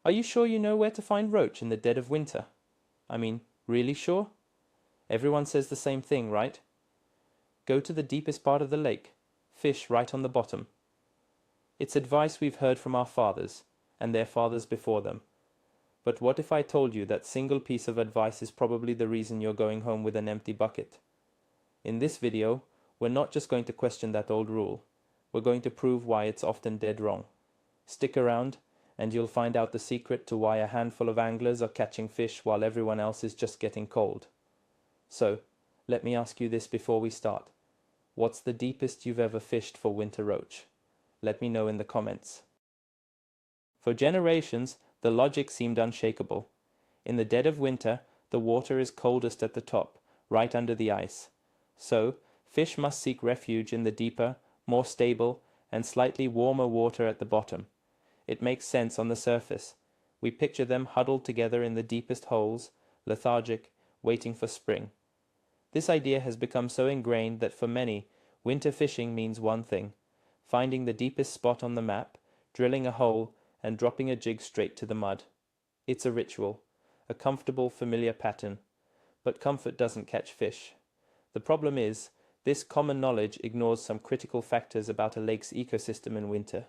Are you sure you know where to find roach in the dead of winter? I mean, really sure? Everyone says the same thing, right? Go to the deepest part of the lake. Fish right on the bottom. It's advice we've heard from our fathers, and their fathers before them. But what if I told you that single piece of advice is probably the reason you're going home with an empty bucket? In this video, we're not just going to question that old rule. We're going to prove why it's often dead wrong. Stick around, and you'll find out the secret to why a handful of anglers are catching fish while everyone else is just getting cold. So, let me ask you this before we start. What's the deepest you've ever fished for winter roach? Let me know in the comments. For generations, the logic seemed unshakable. In the dead of winter, the water is coldest at the top, right under the ice. So, fish must seek refuge in the deeper, more stable, and slightly warmer water at the bottom. It makes sense on the surface. We picture them huddled together in the deepest holes, lethargic, waiting for spring. This idea has become so ingrained that for many, winter fishing means one thing: finding the deepest spot on the map, drilling a hole, and dropping a jig straight to the mud. It's a ritual, a comfortable, familiar pattern. But comfort doesn't catch fish. The problem is, this common knowledge ignores some critical factors about a lake's ecosystem in winter.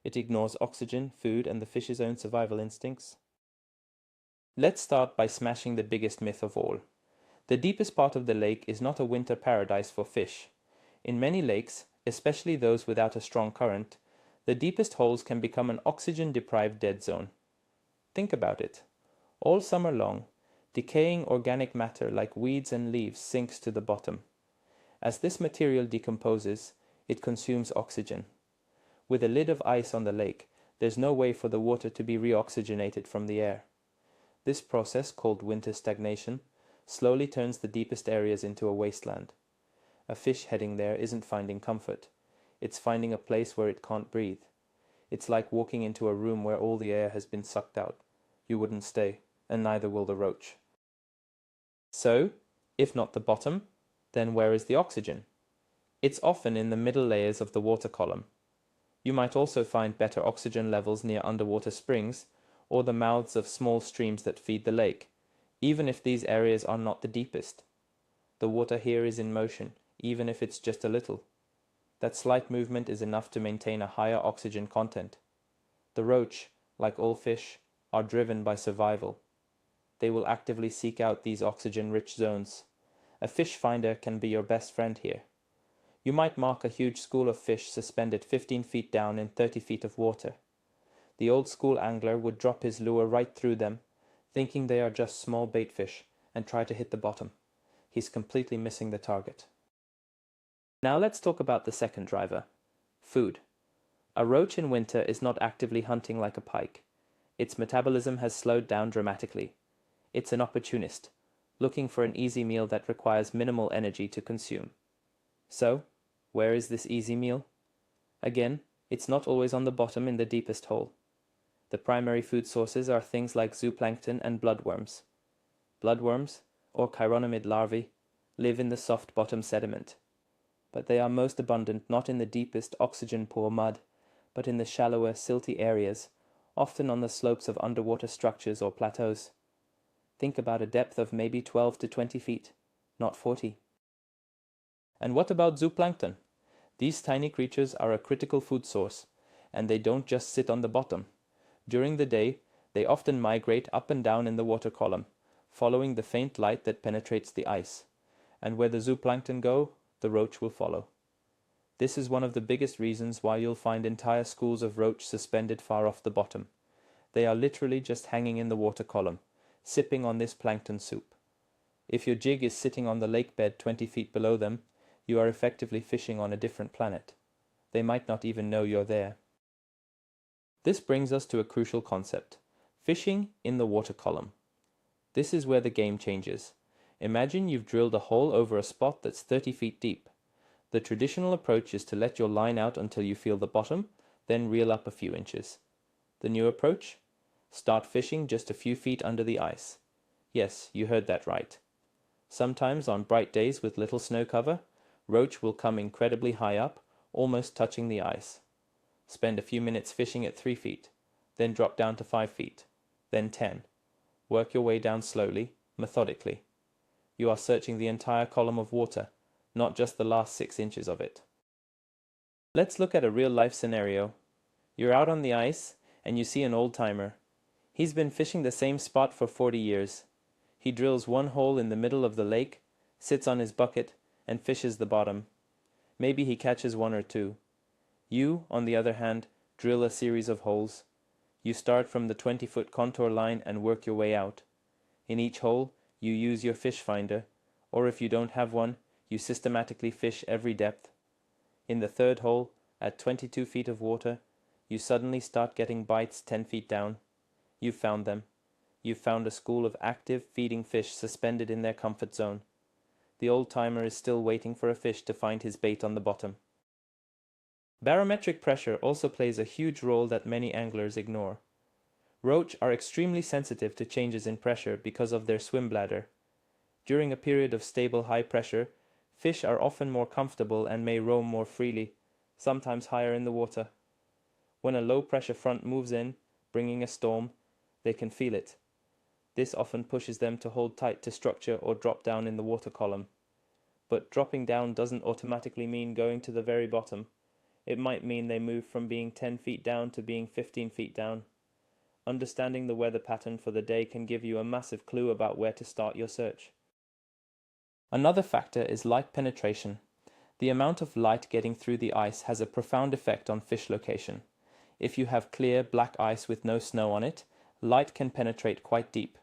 It ignores oxygen, food, and the fish's own survival instincts. Let's start by smashing the biggest myth of all. The deepest part of the lake is not a winter paradise for fish. In many lakes, especially those without a strong current, the deepest holes can become an oxygen-deprived dead zone. Think about it. All summer long, decaying organic matter like weeds and leaves sinks to the bottom. As this material decomposes, it consumes oxygen. With a lid of ice on the lake, there's no way for the water to be reoxygenated from the air. This process, called winter stagnation, slowly turns the deepest areas into a wasteland. A fish heading there isn't finding comfort. It's finding a place where it can't breathe. It's like walking into a room where all the air has been sucked out. You wouldn't stay, and neither will the roach. So, if not the bottom, then where is the oxygen? It's often in the middle layers of the water column. You might also find better oxygen levels near underwater springs or the mouths of small streams that feed the lake, even if these areas are not the deepest. The water here is in motion, even if it's just a little. That slight movement is enough to maintain a higher oxygen content. The roach, like all fish, are driven by survival. They will actively seek out these oxygen-rich zones. A fish finder can be your best friend here. You might mark a huge school of fish suspended 15 feet down in 30 feet of water. The old school angler would drop his lure right through them, thinking they are just small bait fish, and try to hit the bottom. He's completely missing the target. Now let's talk about the second driver: food. A roach in winter is not actively hunting like a pike. Its metabolism has slowed down dramatically. It's an opportunist, looking for an easy meal that requires minimal energy to consume. So, where is this easy meal? Again, it's not always on the bottom in the deepest hole. The primary food sources are things like zooplankton and bloodworms. Bloodworms, or chironomid larvae, live in the soft bottom sediment. But they are most abundant not in the deepest oxygen-poor mud, but in the shallower, silty areas, often on the slopes of underwater structures or plateaus. Think about a depth of maybe 12 to 20 feet, not 40. And what about zooplankton? These tiny creatures are a critical food source, and they don't just sit on the bottom. During the day, they often migrate up and down in the water column, following the faint light that penetrates the ice. And where the zooplankton go, the roach will follow. This is one of the biggest reasons why you'll find entire schools of roach suspended far off the bottom. They are literally just hanging in the water column, sipping on this plankton soup. If your jig is sitting on the lake bed 20 feet below them, you are effectively fishing on a different planet. They might not even know you're there. This brings us to a crucial concept: fishing in the water column. This is where the game changes. Imagine you've drilled a hole over a spot that's 30 feet deep. The traditional approach is to let your line out until you feel the bottom, then reel up a few inches. The new approach? Start fishing just a few feet under the ice. Yes, you heard that right. Sometimes on bright days with little snow cover, roach will come incredibly high up, almost touching the ice. Spend a few minutes fishing at 3 feet, then drop down to 5 feet, then 10. Work your way down slowly, methodically. You are searching the entire column of water, not just the last 6 inches of it. Let's look at a real-life scenario. You're out on the ice, and you see an old-timer. He's been fishing the same spot for 40 years. He drills one hole in the middle of the lake, sits on his bucket, and fishes the bottom. Maybe he catches 1 or 2. You, on the other hand, drill a series of holes. You start from the 20-foot contour line and work your way out. In each hole, you use your fish finder, or if you don't have one, you systematically fish every depth. In the third hole, at 22 feet of water, you suddenly start getting bites 10 feet down. You've found them. You've found a school of active, feeding fish suspended in their comfort zone. The old-timer is still waiting for a fish to find his bait on the bottom. Barometric pressure also plays a huge role that many anglers ignore. Roach are extremely sensitive to changes in pressure because of their swim bladder. During a period of stable high pressure, fish are often more comfortable and may roam more freely, sometimes higher in the water. When a low-pressure front moves in, bringing a storm, they can feel it. This often pushes them to hold tight to structure or drop down in the water column. But dropping down doesn't automatically mean going to the very bottom. It might mean they move from being 10 feet down to being 15 feet down. Understanding the weather pattern for the day can give you a massive clue about where to start your search. Another factor is light penetration. The amount of light getting through the ice has a profound effect on fish location. If you have clear, black ice with no snow on it, light can penetrate quite deep.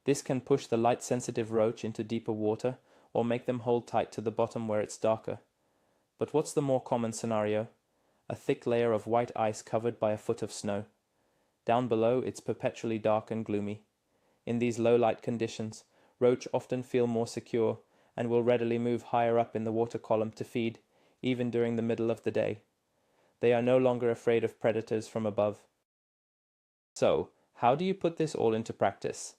This can push the light-sensitive roach into deeper water or make them hold tight to the bottom where it's darker. But what's the more common scenario? A thick layer of white ice covered by a foot of snow. Down below, it's perpetually dark and gloomy. In these low-light conditions, roach often feel more secure and will readily move higher up in the water column to feed, even during the middle of the day. They are no longer afraid of predators from above. So, how do you put this all into practice?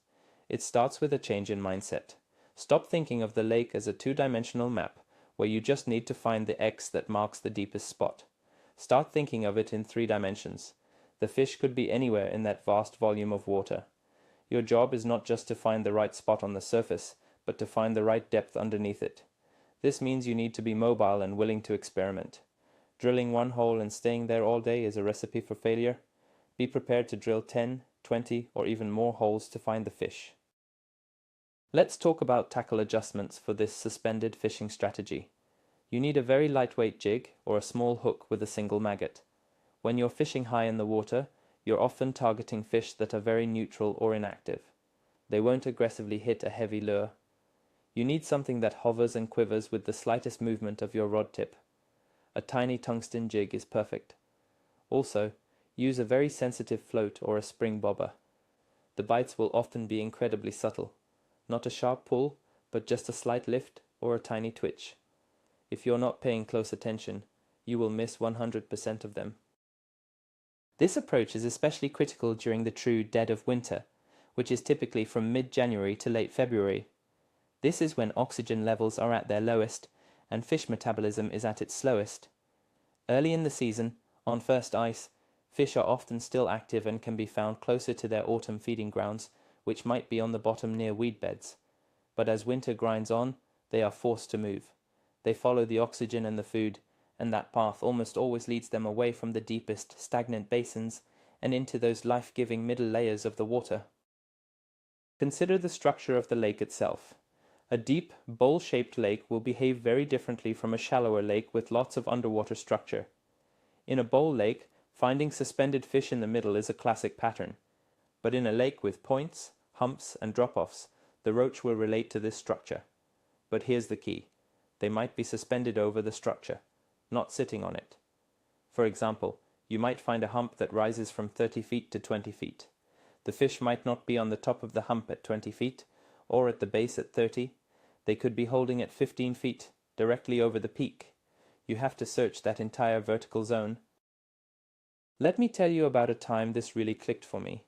It starts with a change in mindset. Stop thinking of the lake as a two-dimensional map, where you just need to find the X that marks the deepest spot. Start thinking of it in 3 dimensions. The fish could be anywhere in that vast volume of water. Your job is not just to find the right spot on the surface, but to find the right depth underneath it. This means you need to be mobile and willing to experiment. Drilling one hole and staying there all day is a recipe for failure. Be prepared to drill 10, 20, or even more holes to find the fish. Let's talk about tackle adjustments for this suspended fishing strategy. You need a very lightweight jig or a small hook with a single maggot. When you're fishing high in the water, you're often targeting fish that are very neutral or inactive. They won't aggressively hit a heavy lure. You need something that hovers and quivers with the slightest movement of your rod tip. A tiny tungsten jig is perfect. Also, use a very sensitive float or a spring bobber. The bites will often be incredibly subtle. Not a sharp pull, but just a slight lift or a tiny twitch. If you're not paying close attention, you will miss 100% of them. This approach is especially critical during the true dead of winter, which is typically from mid-January to late February. This is when oxygen levels are at their lowest and fish metabolism is at its slowest. Early in the season, on first ice, fish are often still active and can be found closer to their autumn feeding grounds, which might be on the bottom near weed beds. But as winter grinds on, they are forced to move. They follow the oxygen and the food, and that path almost always leads them away from the deepest, stagnant basins and into those life-giving middle layers of the water. Consider the structure of the lake itself. A deep, bowl-shaped lake will behave very differently from a shallower lake with lots of underwater structure. In a bowl lake, finding suspended fish in the middle is a classic pattern. But in a lake with points, humps, and drop-offs, the roach will relate to this structure. But here's the key. They might be suspended over the structure, not sitting on it. For example, you might find a hump that rises from 30 feet to 20 feet. The fish might not be on the top of the hump at 20 feet, or at the base at 30. They could be holding at 15 feet, directly over the peak. You have to search that entire vertical zone. Let me tell you about a time this really clicked for me.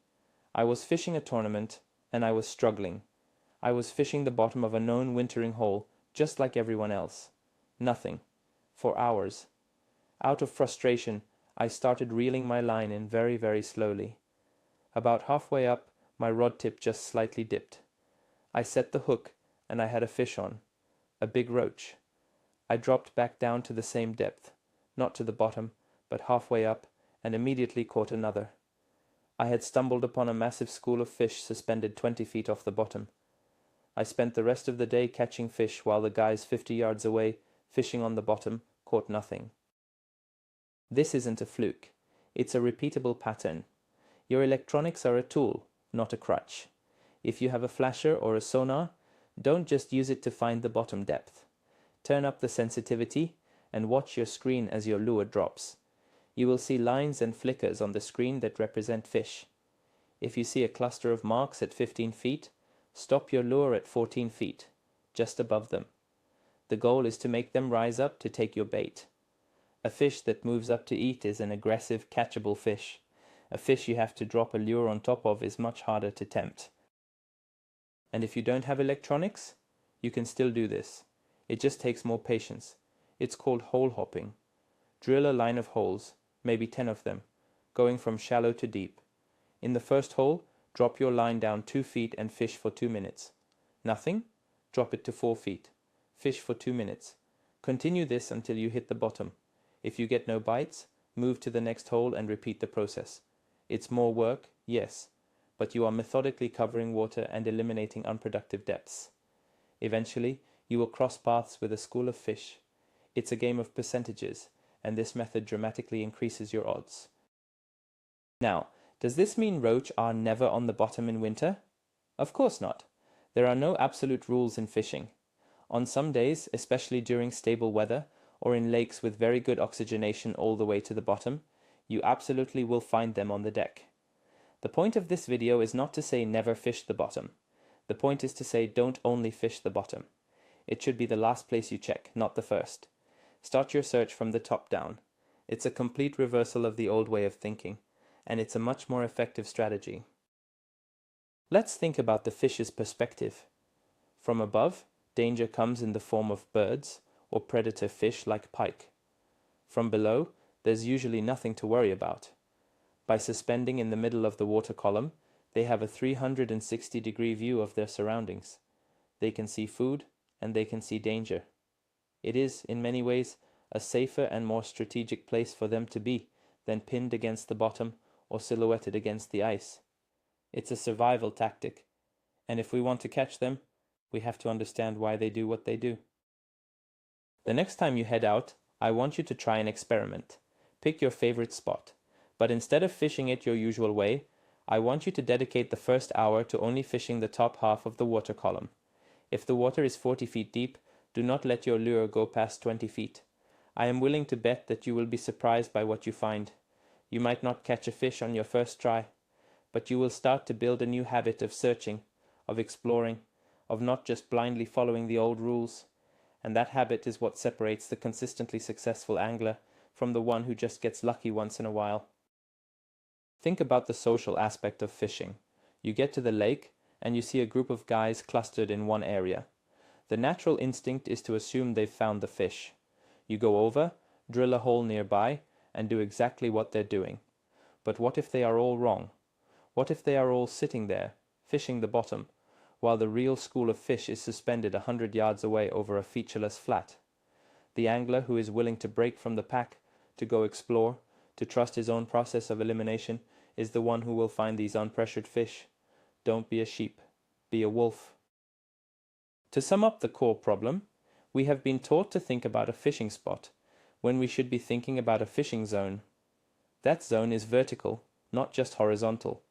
I was fishing a tournament, and I was struggling. I was fishing the bottom of a known wintering hole, just like everyone else. Nothing. For hours. Out of frustration, I started reeling my line in very, very slowly. About halfway up, My rod tip just slightly dipped. I set the hook, and I had a fish on, a big roach. I dropped back down to the same depth, not to the bottom, but halfway up, and immediately caught another. I had stumbled upon a massive school of fish suspended 20 feet off the bottom. I spent the rest of the day catching fish while the guys 50 yards away, fishing on the bottom, caught nothing. This isn't a fluke. It's a repeatable pattern. Your electronics are a tool, not a crutch. If you have a flasher or a sonar, don't just use it to find the bottom depth. Turn up the sensitivity and watch your screen as your lure drops. You will see lines and flickers on the screen that represent fish. If you see a cluster of marks at 15 feet, stop your lure at 14 feet, just above them. The goal is to make them rise up to take your bait. A fish that moves up to eat is an aggressive, catchable fish. A fish you have to drop a lure on top of is much harder to tempt. And if you don't have electronics, you can still do this. It just takes more patience. It's called hole hopping. Drill a line of holes, maybe 10 of them, going from shallow to deep. In the first hole, drop your line down 2 feet and fish for 2 minutes. Nothing? Drop it to 4 feet. Fish for 2 minutes. Continue this until you hit the bottom. If you get no bites, move to the next hole and repeat the process. It's more work, yes, but you are methodically covering water and eliminating unproductive depths. Eventually, you will cross paths with a school of fish. It's a game of percentages, and this method dramatically increases your odds. Now, does this mean roach are never on the bottom in winter? Of course not. There are no absolute rules in fishing. On some days, especially during stable weather, or in lakes with very good oxygenation all the way to the bottom, you absolutely will find them on the deck. The point of this video is not to say never fish the bottom. The point is to say don't only fish the bottom. It should be the last place you check, not the first. Start your search from the top down. It's a complete reversal of the old way of thinking, and it's a much more effective strategy. Let's think about the fish's perspective. From above, danger comes in the form of birds or predator fish like pike. From below, there's usually nothing to worry about. By suspending in the middle of the water column, they have a 360-degree view of their surroundings. They can see food, and they can see danger. It is, in many ways, a safer and more strategic place for them to be than pinned against the bottom or silhouetted against the ice. It's a survival tactic, and if we want to catch them, we have to understand why they do what they do. The next time you head out, I want you to try an experiment. Pick your favorite spot, but instead of fishing it your usual way, I want you to dedicate the first hour to only fishing the top half of the water column. If the water is 40 feet deep, do not let your lure go past 20 feet. I am willing to bet that you will be surprised by what you find. You might not catch a fish on your first try, but you will start to build a new habit of searching, of exploring, of not just blindly following the old rules. And that habit is what separates the consistently successful angler from the one who just gets lucky once in a while. Think about the social aspect of fishing. You get to the lake, and you see a group of guys clustered in one area. The natural instinct is to assume they've found the fish. You go over, drill a hole nearby, and do exactly what they're doing. But what if they are all wrong? What if they are all sitting there, fishing the bottom, while the real school of fish is suspended 100 yards away over a featureless flat? The angler who is willing to break from the pack, to go explore, to trust his own process of elimination, is the one who will find these unpressured fish. Don't be a sheep, be a wolf. To sum up the core problem, we have been taught to think about a fishing spot when we should be thinking about a fishing zone. That zone is vertical, not just horizontal.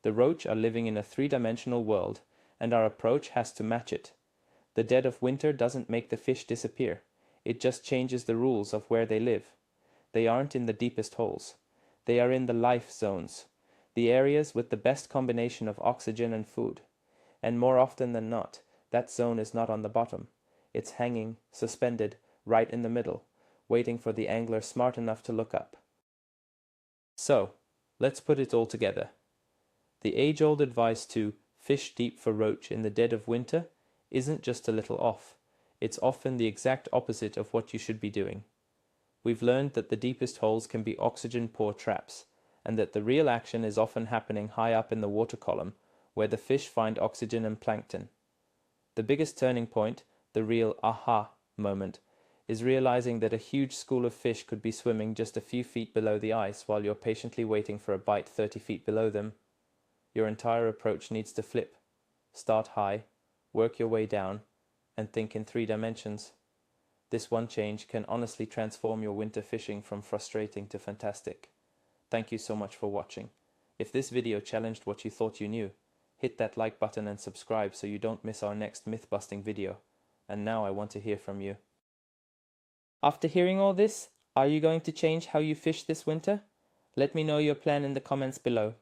The roach are living in a three-dimensional world, and our approach has to match it. The dead of winter doesn't make the fish disappear. It just changes the rules of where they live. They aren't in the deepest holes. They are in the life zones, the areas with the best combination of oxygen and food. And more often than not, that zone is not on the bottom. It's hanging, suspended, right in the middle, waiting for the angler smart enough to look up. So, let's put it all together. The age-old advice to fish deep for roach in the dead of winter isn't just a little off. It's often the exact opposite of what you should be doing. We've learned that the deepest holes can be oxygen-poor traps, and that the real action is often happening high up in the water column, where the fish find oxygen and plankton. The biggest turning point, the real aha moment, is realizing that a huge school of fish could be swimming just a few feet below the ice while you're patiently waiting for a bite 30 feet below them. Your entire approach needs to flip. Start high, work your way down, and think in 3 dimensions. This one change can honestly transform your winter fishing from frustrating to fantastic. Thank you so much for watching. If this video challenged what you thought you knew, hit that like button and subscribe so you don't miss our next myth-busting video. And now I want to hear from you. After hearing all this, are you going to change how you fish this winter? Let me know your plan in the comments below.